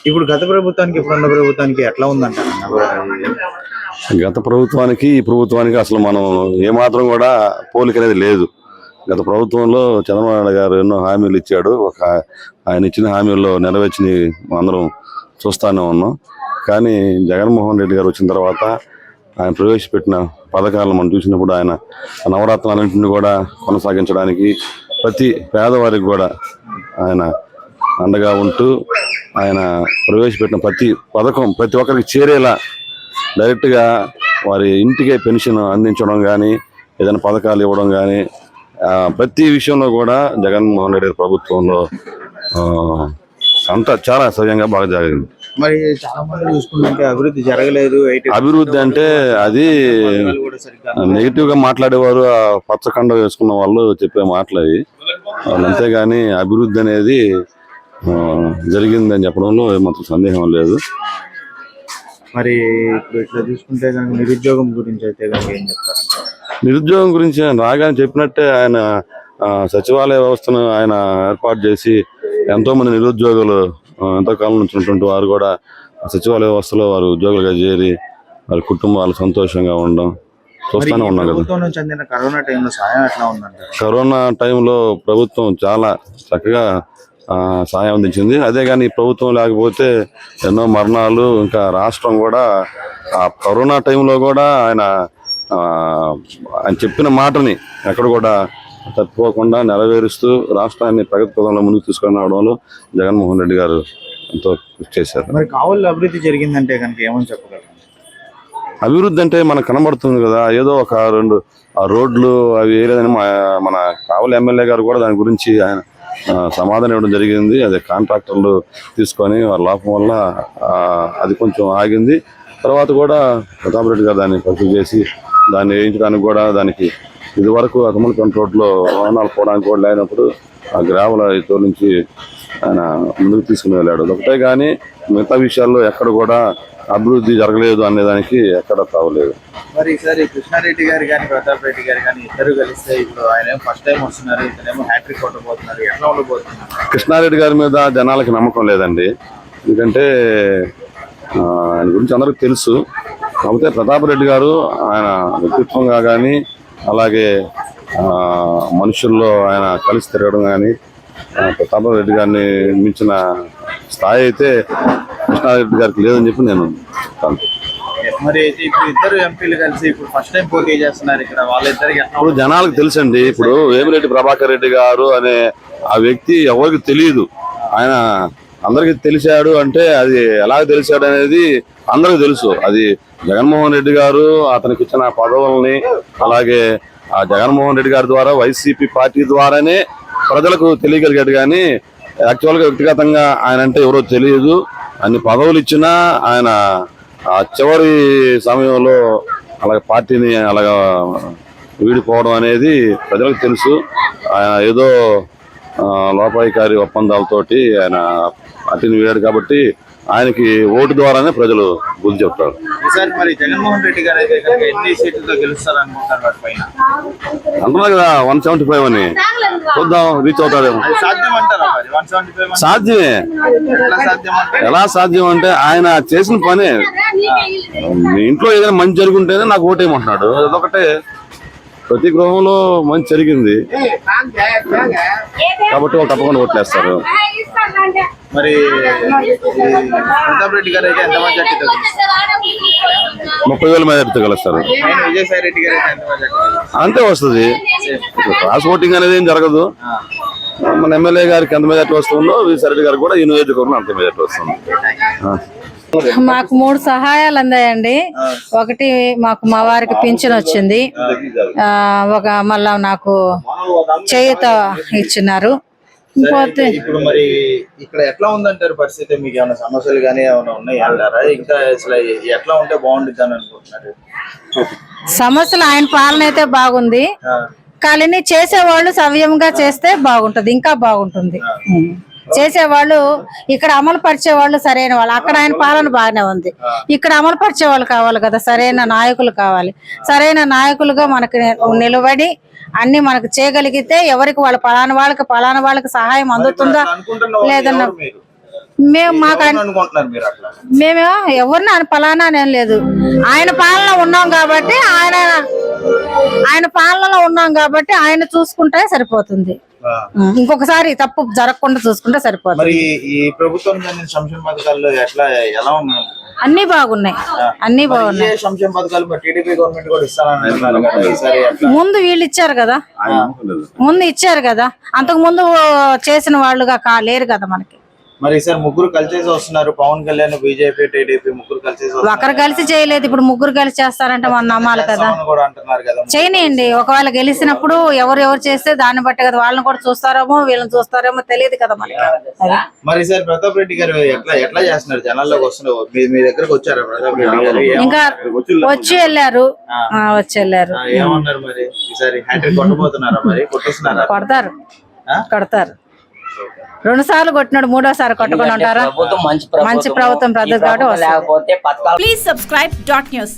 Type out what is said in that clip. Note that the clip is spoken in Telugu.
ఇప్పుడు గత ప్రభుత్వానికి ఇప్పుడున్న ప్రభుత్వానికి ఎట్లా ఉందంటారు? గత ప్రభుత్వానికి ఈ ప్రభుత్వానికి అసలు మనం ఏమాత్రం కూడా పోలిక అనేది లేదు. గత ప్రభుత్వంలో చంద్రబాబు నాయుడు గారు ఎన్నో హామీలు ఇచ్చాడు. ఆయన ఇచ్చిన హామీల్లో నెరవేర్చి అందరం చూస్తూనే ఉన్నాం. కానీ జగన్మోహన్ రెడ్డి గారు వచ్చిన తర్వాత ఆయన ప్రవేశపెట్టిన పథకాలను మనం చూసినప్పుడు ఆయన నవరత్నాలన్నింటినీ కూడా కొనసాగించడానికి ప్రతి పేదవారికి కూడా ఆయన అండగా ఉంటూ ఆయన ప్రవేశపెట్టిన ప్రతి పథకం ప్రతి ఒక్కరికి చేరేలా డైరెక్ట్గా వారి ఇంటికే పెన్షన్ అందించడం కానీ ఏదైనా పథకాలు ఇవ్వడం కానీ ప్రతి విషయంలో కూడా జగన్మోహన్ రెడ్డి ప్రభుత్వంలో అంతా చాలా సవ్యంగా బాగా జరిగింది. మరి చాలా మంది చూసుకుంటే అభివృద్ధి జరగలేదు. అభివృద్ధి అంటే అది నెగిటివ్ గా మాట్లాడేవారు, ఆ పచ్చకండ వేసుకున్న వాళ్ళు చెప్పే మాటలు అవి. అంతేగాని అభివృద్ధి అనేది జరిగిందని చెప్పడంలో మాత్రం సందేహం లేదు. మరి ఇప్పుడు ఇట్లా చూసుకుంటే కనుక నిరుద్యోగం గురించి అయితే కనుక ఏం చెప్తారు? నిరుద్యోగం గురించి రాగానే చెప్పినట్టే ఆయన సచివాలయ వ్యవస్థను ఆయన ఏర్పాటు చేసి ఎంతో మంది నిరుద్యోగులు ఎంతో కాలం నుంచి ఉన్నటువంటి వారు కూడా సచివాలయ వ్యవస్థలో వారు ఉద్యోగులుగా చేరి వారి కుటుంబాలు సంతోషంగా ఉండడం చూస్తూనే ఉన్నాం కదా. కరోనా టైంలో ప్రభుత్వం చాలా చక్కగా సాయం అందించింది. అదే కానీ ఈ ప్రభుత్వం లేకపోతే ఎన్నో మరణాలు, ఇంకా రాష్ట్రం కూడా ఆ కరోనా టైంలో కూడా ఆయన చెప్పిన మాటని ఎక్కడ కూడా తప్పుకోకుండా నెరవేరుస్తూ రాష్ట్రాన్ని ప్రగతి పదంలో ముందుకు తీసుకొని రావడంలో జగన్మోహన్ రెడ్డి గారు ఎంతో కృషి చేశారు. మరి కావలిలో అభివృద్ధి జరిగిందంటే కనుక ఏమని చెప్పగలరు? అభివృద్ధి అంటే మనకు కనబడుతుంది కదా, ఏదో ఒక రెండు రోడ్లు అవి వేయలేదని మన కావలి ఎమ్మెల్యే గారు కూడా దాని గురించి ఆయన సమాధానం ఇవ్వడం జరిగింది. అదే కాంట్రాక్టర్లు తీసుకొని వారి లోపం వల్ల అది కొంచెం ఆగింది. తర్వాత కూడా ప్రతాప్ రెడ్డి గారు దాన్ని పరిశీలి చేసి దాన్ని వేయించడానికి కూడా దానికి ఇది వరకు అకమలకంట రోడ్లో వాహనాలు పోవడానికి కూడా లేనప్పుడు ఆ గ్రావెల్ ఇతర నుంచి ఆయన ముందుకు తీసుకుని వెళ్ళాడు. ఒకటే కానీ మిగతా విషయాల్లో ఎక్కడ కూడా అభివృద్ధి జరగలేదు అనేదానికి ఎక్కడ తావలేదు. మరి ఈసారి కృష్ణారెడ్డి గారు కానీ ప్రతాప్ రెడ్డి గారు కానీ ఇద్దరు కలిస్తే ఇప్పుడు ఆయన ఫస్ట్ టైం వస్తున్నారు, ఇతనేమో హ్యాట్రిక్ కొట్టబోతున్నారు, ఎట్లా ఉండబోతున్నారు? కృష్ణారెడ్డి గారి మీద జనాలకి నమ్మకం లేదండి. ఎందుకంటే ఆయన గురించి అందరికీ తెలుసు. కాకపోతే ప్రతాప్ రెడ్డి గారు ఆయన వ్యక్తిత్వంగా కానీ అలాగే మనుషుల్లో ఆయన కలిసి తిరగడం కానీ ప్రతాప్ రెడ్డి గారిని మించిన స్థాయి అయితే కృష్ణారెడ్డి గారికి లేదని చెప్పి నేను మరి ఇప్పుడు ఇద్దరు ఎంపీలు కలిసి ఇప్పుడు ఫస్ట్ టైం పోటీ చేస్తున్నారు ఇక్కడ. వాళ్ళిద్దరికి ఇప్పుడు జనాలకు తెలుసండి. ఇప్పుడు వేమిరెడ్డి ప్రభాకర్ రెడ్డి గారు అనే ఆ వ్యక్తి ఎవరికి తెలియదు. ఆయన అందరికి తెలిసాడు అంటే అది ఎలాగ తెలిసాడు అనేది అందరికి తెలుసు. అది జగన్మోహన్ రెడ్డి గారు అతనికి ఇచ్చిన పదవుల్ని అలాగే ఆ జగన్మోహన్ రెడ్డి గారి ద్వారా వైసీపీ పార్టీ ద్వారానే ప్రజలకు తెలియగలిగాడు. కానీ యాక్చువల్గా వ్యక్తిగతంగా ఆయన అంటే ఎవరో తెలియదు. అన్ని పదవులు ఇచ్చినా ఆయన ఆ చివరి సమయంలో అలాగే పార్టీని అలాగా వీడిపోవడం అనేది ప్రజలకు తెలుసు. ఆయన ఏదో లోపాయికారి ఒప్పందాలతోటి ఆయన పార్టీని వీడాడు కాబట్టి ఆయనకి ఓటు ద్వారానే ప్రజలు బుద్ధి చెప్తారు. మరి జగన్మోహన్ రెడ్డి గారు అయితే ఎన్ని సీట్లతో గెలుస్తారు అనుకుంటారు? అంటున్నారు కదా 175 అని. చూద్దాం రీచ్ అవుతాడేమో. సాధ్యమే. ఎలా సాధ్యం అంటే ఆయన చేసిన పనే. మీ ఇంట్లో ఏదైనా మంచి జరుగుంటేనే నాకు ఓటేయమంటున్నాడు. అదొకటే. ప్రతి గృహంలో మంచి జరిగింది కాబట్టి వాళ్ళు తప్పకుండా ఓట్లేస్తారు. మరి ప్రతాప్ రెడ్డి గారు అయితే ఎంతమంది 30,000 మెజార్టీతో కలుస్తారు. విజయసాయి రెడ్డి గారు అంతే వస్తుంది. క్రాస్ ఓటింగ్ అనేది ఏం జరగదు. మన ఎమ్మెల్యే గారికి ఎంత మెజార్టీ వస్తుందో విజయసాయి రెడ్డి గారికి కూడా ఈ నియోజకవర్గంలో అంత మెజార్టీ వస్తుంది. మాకు 3 సహాయాలు అందాయండి. ఒకటి మాకు మా వారికి పింఛన్ వచ్చింది. మళ్ళా నాకు చేయూత ఇచ్చినారు. ఇప్పుడు మరి ఇక్కడ ఎట్లా ఉందంటారు పరిస్థితి? మీకు ఏమైనా సమస్యలు కానీ ఏమైనా ఉన్నాయి అంటారా? ఇంకా అసలు ఎట్లా ఉంటే బాగుంటుంది అని అనుకుంటున్నారు? సమస్యలు ఆయన పాలన అయితే బాగుంది. కానీ చేసేవాళ్ళు సవ్యంగా చేస్తే బాగుంటది, ఇంకా బాగుంటుంది. చేసేవాళ్ళు ఇక్కడ అమలు పరిచే వాళ్ళు సరైన వాళ్ళు. అక్కడ ఆయన పాలన బాగానే ఉంది. ఇక్కడ అమలు పరిచే వాళ్ళు కావాలి కదా, సరైన నాయకులు కావాలి. సరైన నాయకులుగా మనకి నిలబడి అన్ని మనకు చేయగలిగితే ఎవరికి వాళ్ళ పలానా వాళ్ళకి సహాయం అందుతుందా లేదన్నా మేము మాకు ఎవరిని అనుకుంటున్నారు మీరు అట్లా? మేము ఎవరిని ఫలానా అనేం లేదు. ఆయన పాలన ఉన్నాం కాబట్టి ఆయన పాలనలో ఉన్నాం కాబట్టి ఆయన చూసుకుంటే సరిపోతుంది. ఆ. ఇంకొకసారి తప్పు జరగకుండా చూసుకుంటే సరిపోతుంది. మరి ఈ ప్రభుత్వం అందిన సంక్షేమ పథకాల్లో ఎలా ఉన్నాయి? అన్ని బాగున్నాయి, అన్ని బాగున్నాయి. ఏ సంక్షేమ పథకాలు మరి టీడీపీ గవర్నమెంట్ కూడా ఇస్తానని అంటున్నారు కదా, ఈసారి ఎట్లా? ముందు వీళ్ళు ఇచ్చారు కదా, ముందు ఇచ్చారు కదా, అంతకు ముందు చేసిన వాళ్ళుగా లేరు కదా మనకి. మరి ఈసారి ముగ్గురు కలిసేసి వస్తున్నారు, పవన్ కళ్యాణ్, బీజేపీ, టీడీపీ ముగ్గురు కలిసేసి ఒకరు కలిసి చేయలేదు, ఇప్పుడు ముగ్గురు కలిసి చేస్తారంటే మనం నమ్మాలి కదా. వస్తున్నారని కూడా అంటున్నారు కదా. చేయనియండి, ఒకవేళ గెలిచినప్పుడు ఎవరు చేస్తే దాన్ని బట్టి కదా, వాళ్ళని కూడా చూస్తారేమో వీళ్ళని చూస్తారేమో తెలియదు కదా మనకి. అది. మరి ఈసారి ప్రతాప్ రెడ్డి గారు ఎట్లా చేస్తున్నారు? జనాల్లోకి వస్తున్నారు, మీ దగ్గరకు వచ్చారా ప్రతాప్ రెడ్డి గారు? ఇంకా వచ్చి వెళ్ళారు. ఏమన్నారు మరి? ఈసారి హ్యాట్రిక్ కొట్టబోతున్నారా? మరి కొట్టేస్తున్నారా? కొడతారు. 2 సార్లు కొట్టినాడు, 3వసారి కొట్టకుండా ఉంటారా? మంచి ప్రభుత్వం ప్రజలు కాబట్టి. Please subscribe .news.